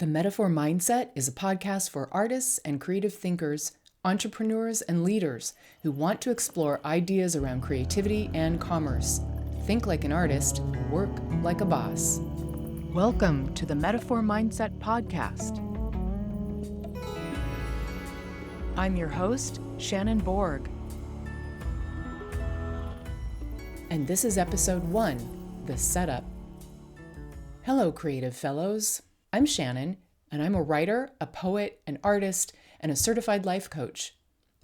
The Metaphor Mindset is a podcast for artists and creative thinkers, entrepreneurs and leaders who want to explore ideas around creativity and commerce. Think like an artist, work like a boss. Welcome to the Metaphor Mindset podcast. I'm your host, Shannon Borg. And this is episode 1, The Setup. Hello, creative fellows. I'm Shannon, and I'm a writer, a poet, an artist, and a certified life coach.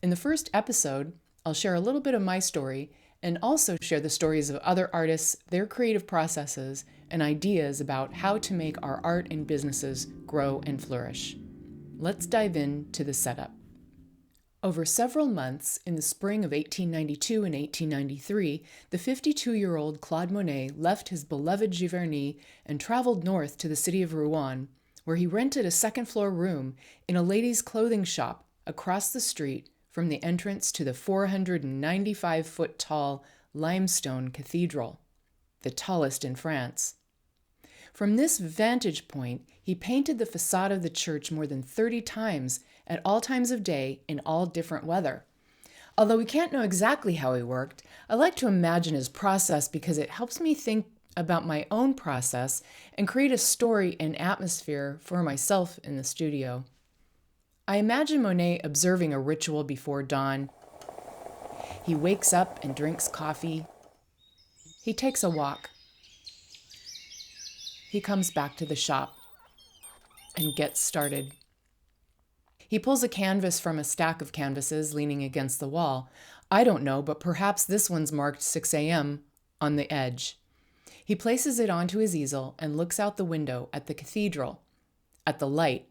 In the first episode, I'll share a little bit of my story and also share the stories of other artists, their creative processes, and ideas about how to make our art and businesses grow and flourish. Let's dive into the setup. Over several months in the spring of 1892 and 1893, the 52-year-old Claude Monet left his beloved Giverny and traveled north to the city of Rouen, where he rented a second-floor room in a ladies' clothing shop across the street from the entrance to the 495-foot-tall limestone cathedral, the tallest in France. From this vantage point, he painted the facade of the church more than 30 times at all times of day in all different weather. Although we can't know exactly how he worked, I like to imagine his process because it helps me think about my own process and create a story and atmosphere for myself in the studio. I imagine Monet observing a ritual before dawn. He wakes up and drinks coffee. He takes a walk. He comes back to the shop and gets started. He pulls a canvas from a stack of canvases leaning against the wall. I don't know, but perhaps this one's marked 6 a.m. on the edge. He places it onto his easel and looks out the window at the cathedral, at the light,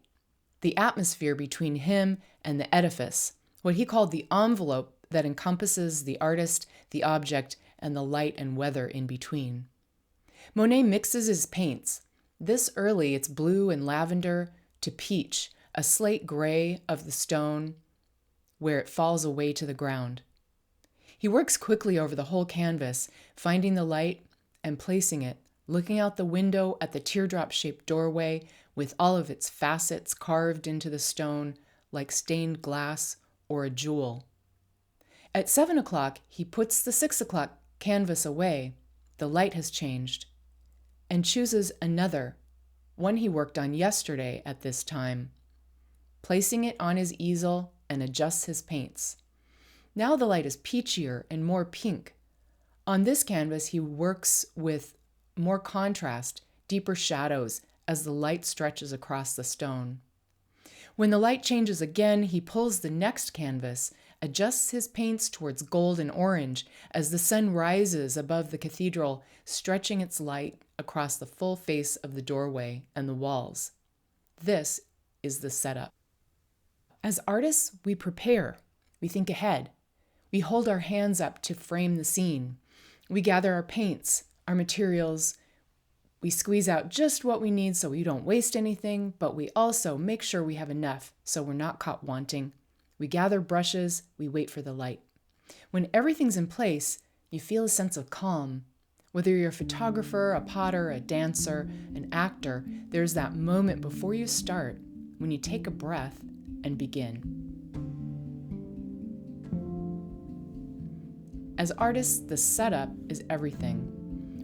the atmosphere between him and the edifice, what he called the envelope that encompasses the artist, the object, and the light and weather in between. Monet mixes his paints. This early, it's blue and lavender to peach, a slate gray of the stone where it falls away to the ground. He works quickly over the whole canvas, finding the light and placing it, looking out the window at the teardrop-shaped doorway with all of its facets carved into the stone like stained glass or a jewel. At 7 o'clock, he puts the 6 o'clock canvas away. The light has changed, and chooses another, one he worked on yesterday at this time, placing it on his easel and adjusts his paints. Now the light is peachier and more pink. On this canvas, he works with more contrast, deeper shadows as the light stretches across the stone. When the light changes again, he pulls the next canvas, adjusts his paints towards gold and orange as the sun rises above the cathedral, stretching its light across the full face of the doorway and the walls. This is the setup. As artists, we prepare. We think ahead. We hold our hands up to frame the scene. We gather our paints, our materials. We squeeze out just what we need so we don't waste anything, but we also make sure we have enough so we're not caught wanting. We gather brushes, we wait for the light. When everything's in place, you feel a sense of calm. Whether you're a photographer, a potter, a dancer, an actor, there's that moment before you start when you take a breath and begin. As artists, the setup is everything.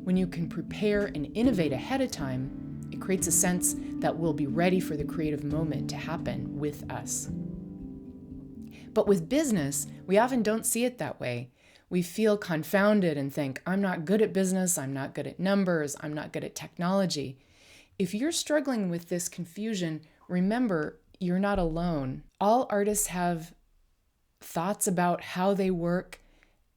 When you can prepare and innovate ahead of time, it creates a sense that we'll be ready for the creative moment to happen with us. But with business, we often don't see it that way. We feel confounded and think, I'm not good at business, I'm not good at numbers, I'm not good at technology. If you're struggling with this confusion, remember, you're not alone. All artists have thoughts about how they work,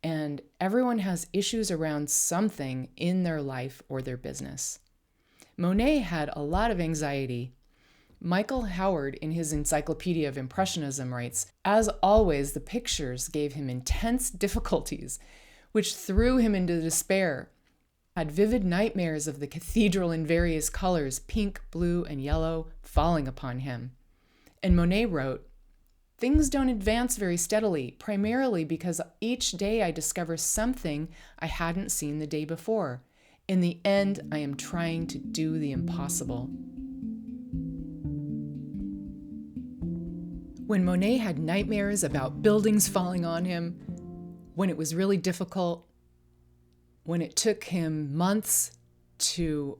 and everyone has issues around something in their life or their business. Monet had a lot of anxiety. Michael Howard, in his Encyclopedia of Impressionism, writes, as always, the pictures gave him intense difficulties, which threw him into despair. Had vivid nightmares of the cathedral in various colors, pink, blue, and yellow, falling upon him. And Monet wrote, things don't advance very steadily, primarily because each day I discover something I hadn't seen the day before. In the end, I am trying to do the impossible. When Monet had nightmares about buildings falling on him, when it was really difficult, when it took him months to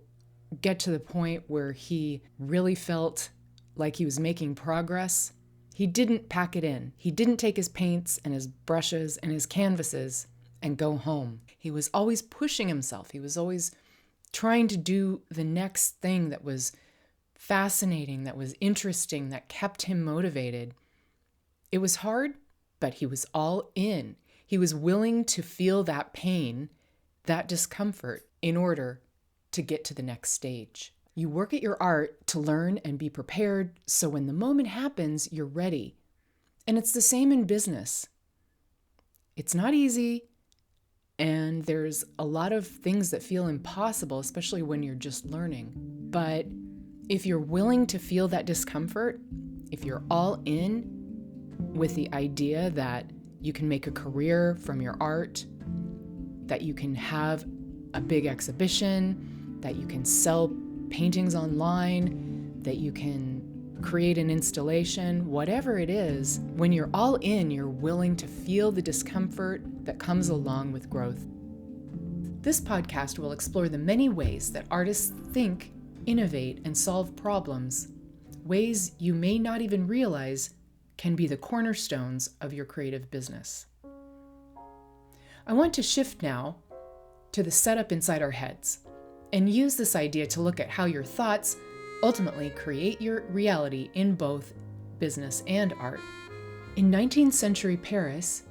get to the point where he really felt like he was making progress, he didn't pack it in. He didn't take his paints and his brushes and his canvases and go home. He was always pushing himself. He was always trying to do the next thing that was fascinating, that was interesting, that kept him motivated. It was hard, but he was all in. He was willing to feel that pain, that discomfort, in order to get to the next stage. You work at your art to learn and be prepared, so when the moment happens, you're ready. And it's the same in business. It's not easy, and there's a lot of things that feel impossible, especially when you're just learning. But if you're willing to feel that discomfort, if you're all in with the idea that you can make a career from your art, that you can have a big exhibition, that you can sell paintings online, that you can create an installation, whatever it is, when you're all in, you're willing to feel the discomfort that comes along with growth. This podcast will explore the many ways that artists think, innovate, and solve problems, ways you may not even realize can be the cornerstones of your creative business. I want to shift now to the setup inside our heads and use this idea to look at how your thoughts ultimately create your reality in both business and art. In 19th century Paris,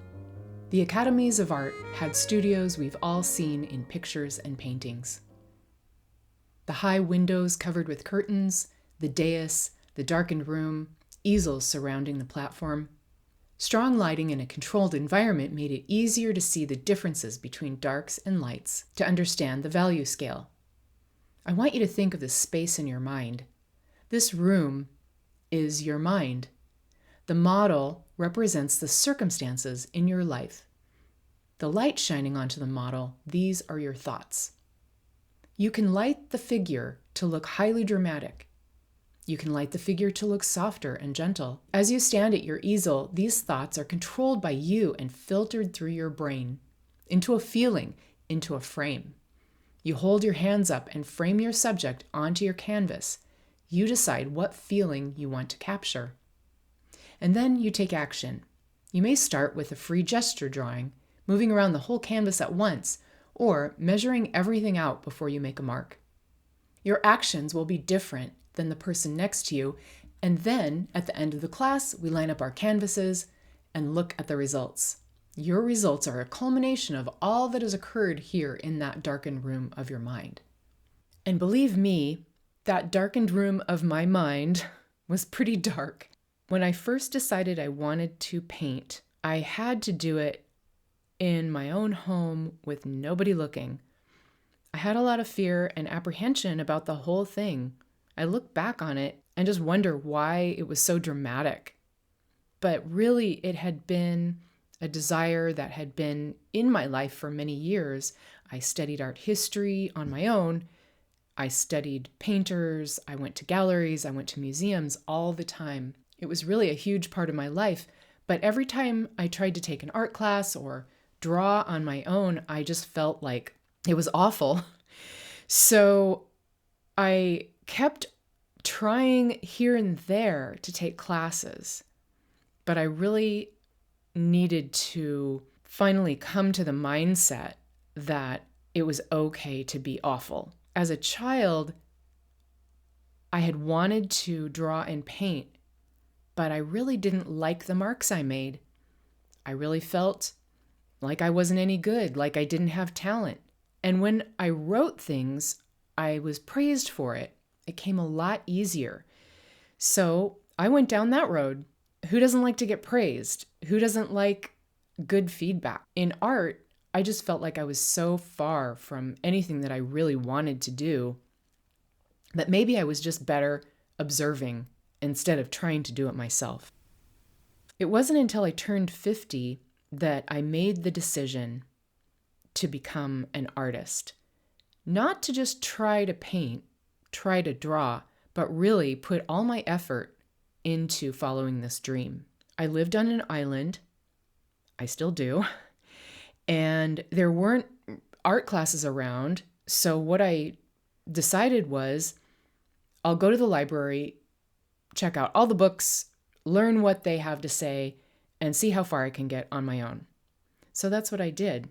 the academies of art had studios we've all seen in pictures and paintings. The high windows covered with curtains, the dais, the darkened room, easels surrounding the platform. Strong lighting in a controlled environment made it easier to see the differences between darks and lights, to understand the value scale. I want you to think of the space in your mind. This room is your mind. The model represents the circumstances in your life. The light shining onto the model, these are your thoughts. You can light the figure to look highly dramatic. You can light the figure to look softer and gentle. As you stand at your easel, these thoughts are controlled by you and filtered through your brain into a feeling, into a frame. You hold your hands up and frame your subject onto your canvas. You decide what feeling you want to capture. And then you take action. You may start with a free gesture drawing, moving around the whole canvas at once, or measuring everything out before you make a mark. Your actions will be different than the person next to you, and then at the end of the class, we line up our canvases and look at the results. Your results are a culmination of all that has occurred here in that darkened room of your mind. And believe me, that darkened room of my mind was pretty dark. When I first decided I wanted to paint, I had to do it in my own home with nobody looking. I had a lot of fear and apprehension about the whole thing. I look back on it and just wonder why it was so dramatic. But really, it had been a desire that had been in my life for many years. I studied art history on my own. I studied painters. I went to galleries. I went to museums all the time. It was really a huge part of my life. But every time I tried to take an art class or draw on my own, I just felt like it was awful. So I kept trying here and there to take classes, but I really needed to finally come to the mindset that it was okay to be awful. As a child, I had wanted to draw and paint, but I really didn't like the marks I made. I really felt like I wasn't any good, like I didn't have talent. And when I wrote things, I was praised for it. It came a lot easier. So I went down that road. Who doesn't like to get praised? Who doesn't like good feedback? In art, I just felt like I was so far from anything that I really wanted to do that maybe I was just better observing instead of trying to do it myself. It wasn't until I turned 50 that I made the decision to become an artist. Not to just try to paint, try to draw, but really put all my effort into following this dream. I lived on an island. I still do. And there weren't art classes around. So what I decided was I'll go to the library, check out all the books, learn what they have to say, and see how far I can get on my own. So that's what I did.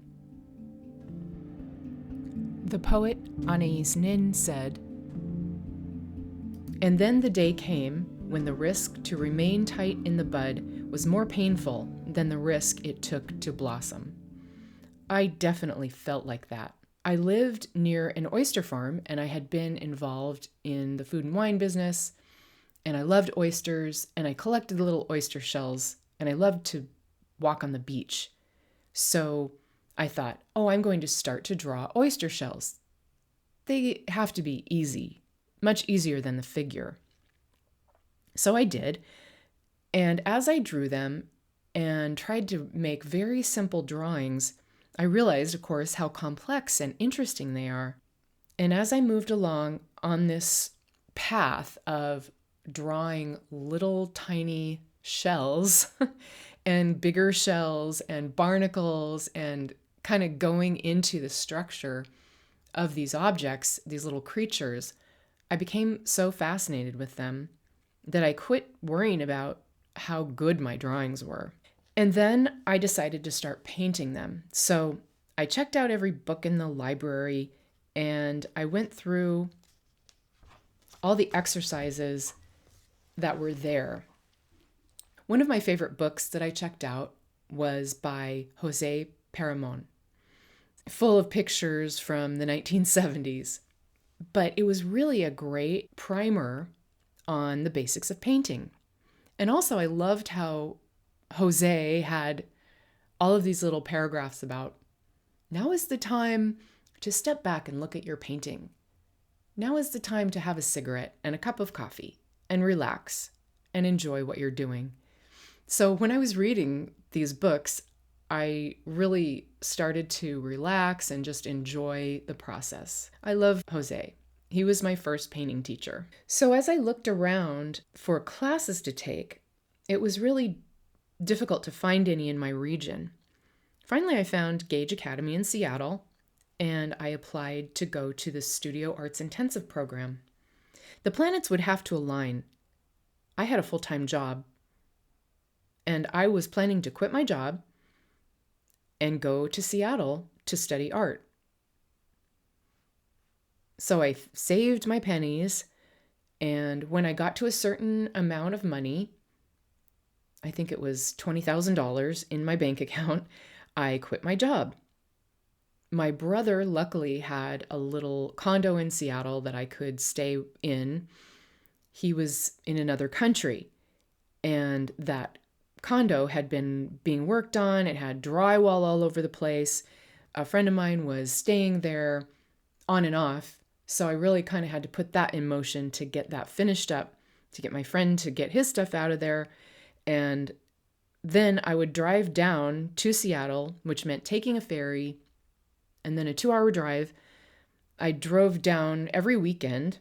The poet Anais Nin said, "And then the day came when the risk to remain tight in the bud was more painful than the risk it took to blossom." I definitely felt like that. I lived near an oyster farm, and I had been involved in the food and wine business, and I loved oysters, and I collected the little oyster shells, and I loved to walk on the beach. So I thought, I'm going to start to draw oyster shells. They have to be easy, much easier than the figure. So I did, and as I drew them and tried to make very simple drawings, I realized, of course, how complex and interesting they are. And as I moved along on this path of drawing little tiny shells and bigger shells and barnacles and kind of going into the structure of these objects, these little creatures, I became so fascinated with them that I quit worrying about how good my drawings were. And then I decided to start painting them. So I checked out every book in the library and I went through all the exercises that were there. One of my favorite books that I checked out was by Jose Paramon, full of pictures from the 1970s. But it was really a great primer on the basics of painting. And also I loved how Jose had all of these little paragraphs about, now is the time to step back and look at your painting. Now is the time to have a cigarette and a cup of coffee and relax and enjoy what you're doing. So when I was reading these books, I really started to relax and just enjoy the process. I love Jose. He was my first painting teacher. So as I looked around for classes to take, it was really difficult to find any in my region. Finally, I found Gage Academy in Seattle, and I applied to go to the Studio Arts Intensive program. The planets would have to align. I had a full-time job, and I was planning to quit my job and go to Seattle to study art. So I saved my pennies, and when I got to a certain amount of money, I think it was $20,000 in my bank account, I quit my job. My brother luckily had a little condo in Seattle that I could stay in. He was in another country, and that condo had been being worked on. It had drywall all over the place. A friend of mine was staying there on and off, so I really kind of had to put that in motion to get that finished up, to get my friend to get his stuff out of there. And then I would drive down to Seattle, which meant taking a ferry and then a 2-hour drive. I drove down every weekend,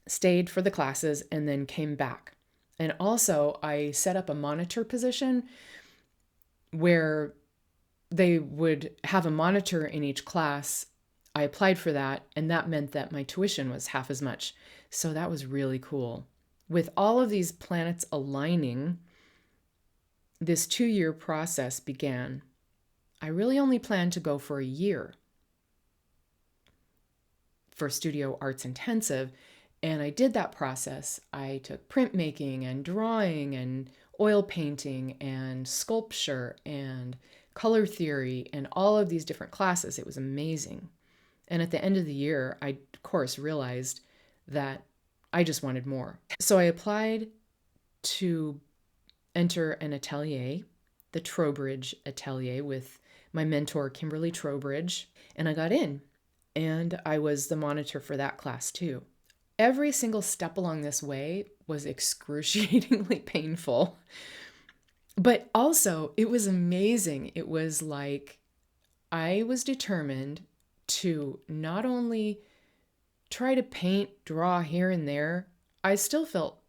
stayed for the classes, and then came back. And also I set up a monitor position where they would have a monitor in each class. I applied for that, and that meant that my tuition was half as much. So that was really cool. With all of these planets aligning, this 2-year process began. I really only planned to go for a year for Studio Arts Intensive, and I did that process. I took printmaking and drawing and oil painting and sculpture and color theory and all of these different classes. It was amazing. And at the end of the year, I, of course, realized that I just wanted more. So I applied to enter an atelier, the Trowbridge Atelier, with my mentor, Kimberly Trowbridge, and I got in. And I was the monitor for that class too. Every single step along this way was excruciatingly painful. But also, it was amazing. It was like I was determined to not only try to paint, draw here and there, I still felt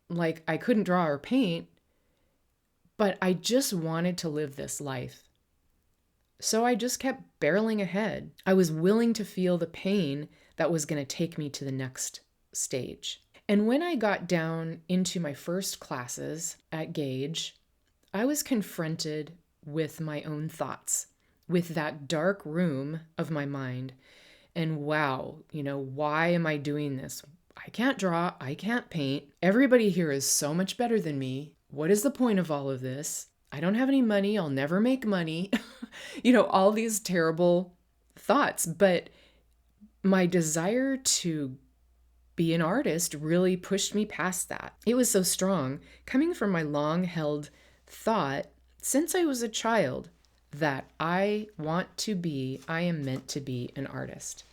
like I couldn't draw or paint, but I just wanted to live this life. So I just kept barreling ahead. I was willing to feel the pain that was going to take me to the next stage. And when I got down into my first classes at Gage, I was confronted with my own thoughts, with that dark room of my mind. And wow, why am I doing this? I can't draw, I can't paint. Everybody here is so much better than me. What is the point of all of this? I don't have any money, I'll never make money. All these terrible thoughts. But my desire to be an artist really pushed me past that. It was so strong, coming from my long-held thought since I was a child that I am meant to be an artist.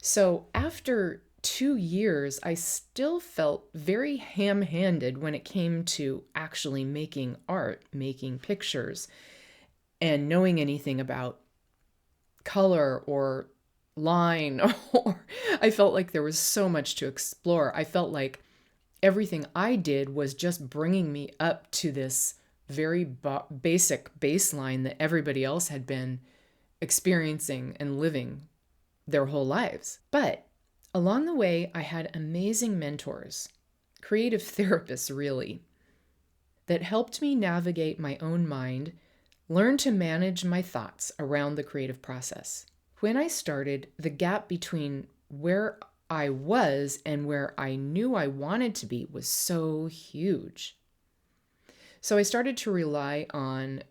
So after 2 years, I still felt very ham-handed when it came to actually making art, making pictures, and knowing anything about color or line, or I felt like there was so much to explore. I felt like everything I did was just bringing me up to this very basic baseline that everybody else had been experiencing and living their whole lives. But along the way, I had amazing mentors, creative therapists really, that helped me navigate my own mind, learn to manage my thoughts around the creative process. When I started, the gap between where I was and where I knew I wanted to be was so huge. So I started to rely on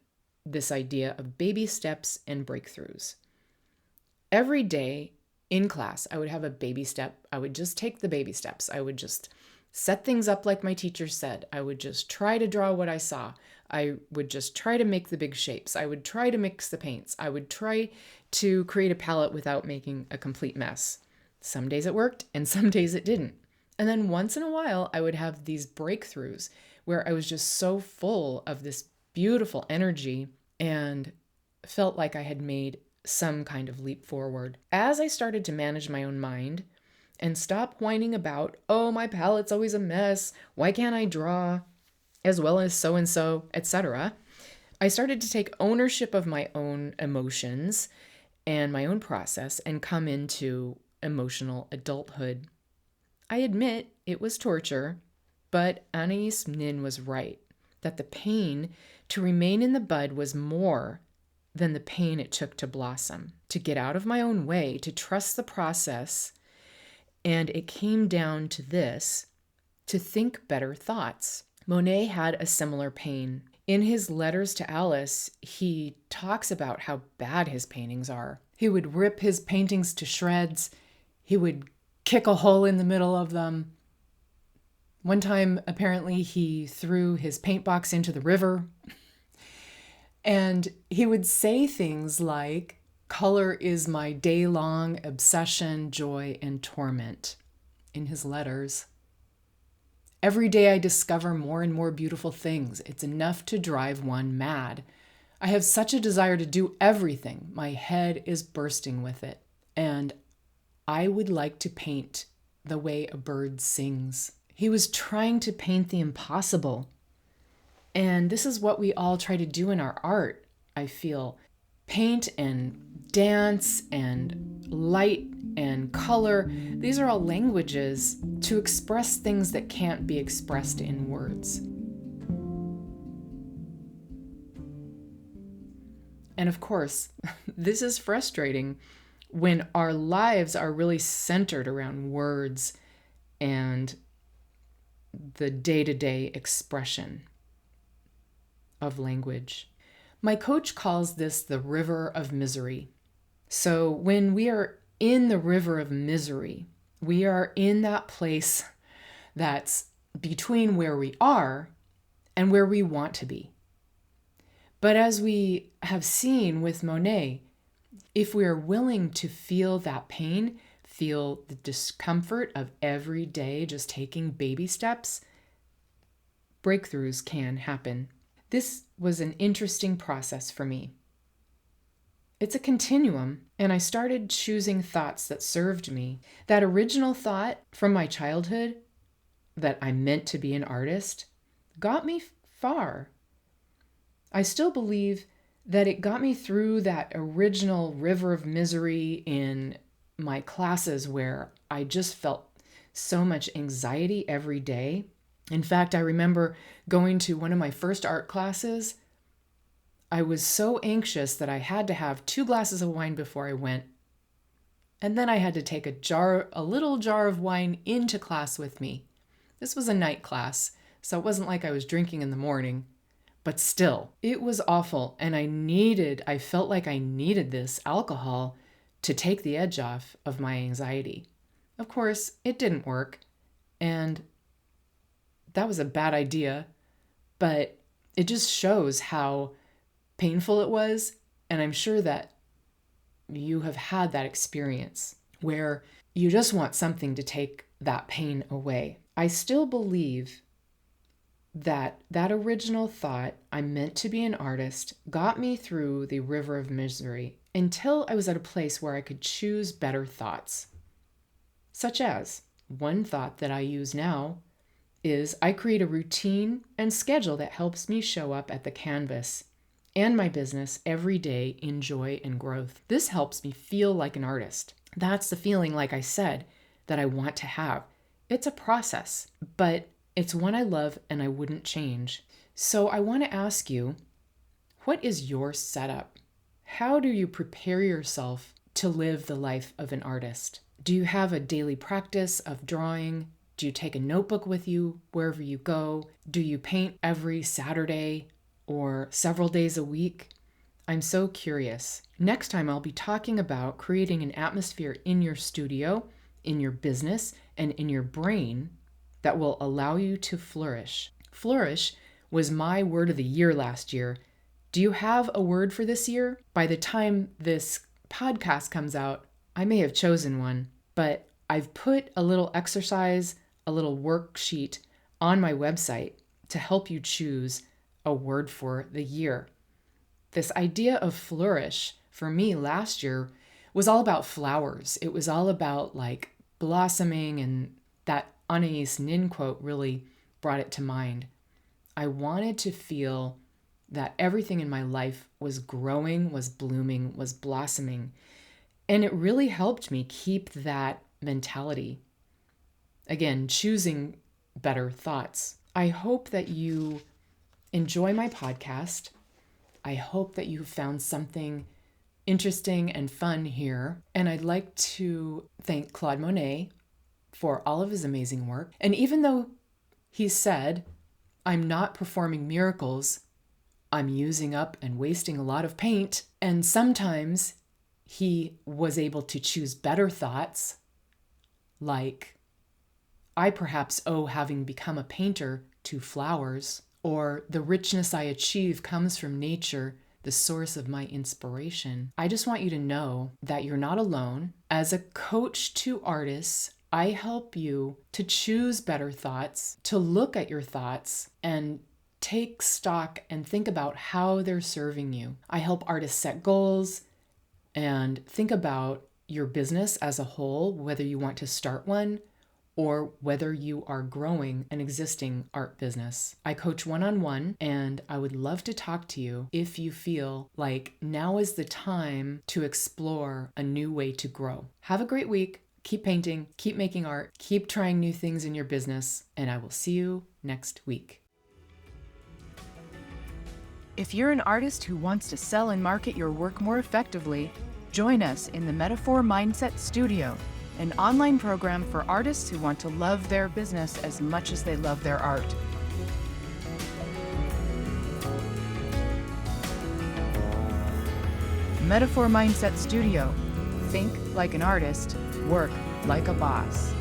this idea of baby steps and breakthroughs. Every day in class, I would have a baby step. I would just take the baby steps. I would just set things up like my teacher said. I would just try to draw what I saw. I would just try to make the big shapes. I would try to mix the paints. I would try to create a palette without making a complete mess. Some days it worked and some days it didn't. And then once in a while, I would have these breakthroughs where I was just so full of this beautiful energy and felt like I had made some kind of leap forward. As I started to manage my own mind and stop whining about, oh, my palette's always a mess, why can't I draw as well as so-and-so, etc., I started to take ownership of my own emotions and my own process and come into emotional adulthood. I admit it was torture, but Anais Nin was right, that the pain to remain in the bud was more than the pain it took to blossom, to get out of my own way, to trust the process. And it came down to this, to think better thoughts. Monet had a similar pain. In his letters to Alice, he talks about how bad his paintings are. He would rip his paintings to shreds. He would kick a hole in the middle of them. One time, apparently, he threw his paint box into the river. And he would say things like, color is my day-long obsession, joy, and torment in his letters. Every day I discover more and more beautiful things. It's enough to drive one mad. I have such a desire to do everything. My head is bursting with it. And I would like to paint the way a bird sings. He was trying to paint the impossible. And this is what we all try to do in our art, I feel. Paint and dance and light and color. These are all languages to express things that can't be expressed in words. And of course, this is frustrating when our lives are really centered around words and the day-to-day expression of language. My coach calls this the river of misery. So when we are in the river of misery, we are in that place that's between where we are and where we want to be. But as we have seen with Monet, if we are willing to feel that pain, feel the discomfort of every day just taking baby steps, breakthroughs can happen. This was an interesting process for me. It's a continuum, and I started choosing thoughts that served me. That original thought from my childhood that I'm meant to be an artist got me far. I still believe that it got me through that original river of misery in my classes where I just felt so much anxiety every day. In fact, I remember going to one of my first art classes. I was so anxious that I had to have 2 glasses of wine before I went. And then I had to take a little jar of wine into class with me. This was a night class, so it wasn't like I was drinking in the morning. But still, it was awful, and I felt like I needed this alcohol to take the edge off of my anxiety. Of course, it didn't work, and that was a bad idea, but it just shows how painful it was, and I'm sure that you have had that experience where you just want something to take that pain away. I still believe that original thought, I'm meant to be an artist, got me through the river of misery until I was at a place where I could choose better thoughts. Such as, one thought that I use now is I create a routine and schedule that helps me show up at the canvas and my business every day in joy and growth. This helps me feel like an artist. That's the feeling, like I said, that I want to have. It's a process, but it's one I love and I wouldn't change. So I want to ask you, what is your setup? How do you prepare yourself to live the life of an artist? Do you have a daily practice of drawing? Do you take a notebook with you wherever you go? Do you paint every Saturday or several days a week? I'm so curious. Next time I'll be talking about creating an atmosphere in your studio, in your business, and in your brain that will allow you to flourish. Flourish was my word of the year last year. Do you have a word for this year? By the time this podcast comes out, I may have chosen one, but I've put a little exercise, a little worksheet on my website to help you choose a word for the year. This idea of flourish for me last year was all about flowers. It was all about like blossoming, and that Anais Nin quote really brought it to mind. I wanted to feel that everything in my life was growing, was blooming, was blossoming. And it really helped me keep that mentality. Again, choosing better thoughts. I hope that you enjoy my podcast. I hope that you found something interesting and fun here. And I'd like to thank Claude Monet for all of his amazing work. And even though he said, I'm not performing miracles, I'm using up and wasting a lot of paint, and sometimes he was able to choose better thoughts, like, I perhaps owe having become a painter to flowers, or the richness I achieve comes from nature, the source of my inspiration. I just want you to know that you're not alone. As a coach to artists, I help you to choose better thoughts, to look at your thoughts and take stock and think about how they're serving you. I help artists set goals and think about your business as a whole, whether you want to start one or whether you are growing an existing art business. I coach one-on-one, and I would love to talk to you if you feel like now is the time to explore a new way to grow. Have a great week. Keep painting, keep making art, keep trying new things in your business, and I will see you next week. If you're an artist who wants to sell and market your work more effectively, join us in the Metaphor Mindset Studio, an online program for artists who want to love their business as much as they love their art. Metaphor Mindset Studio. Think like an artist, work like a boss.